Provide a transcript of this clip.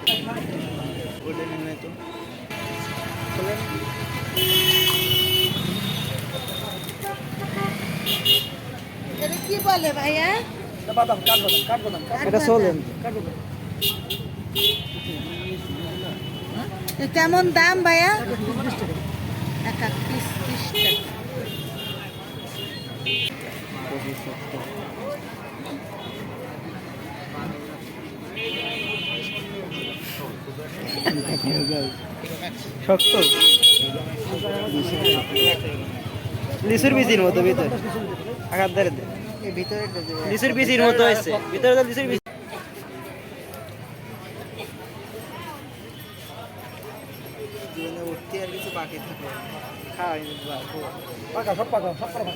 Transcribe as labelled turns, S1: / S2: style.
S1: ওটা নিয়ে তো
S2: এটা কি বলে ভাইয়া?
S1: বাদাম কাঠবাদাম কাঠবাদাম
S2: এটা চলেন। কেমন দাম ভাইয়া? এক এক পিস 30 টাকা।
S1: শক্ত লিচুর বিচির মতো ভিতরে আঘাত ধরে
S2: ভিতরে
S1: লিচুর বিচির মতো হয়েছে ভিতরে তো লিচুর বিচি
S2: জীবনে উঠতে আর কিছু বাকি থাকে
S1: খাওয়াই
S2: পাকা সব পাকা সব পাকা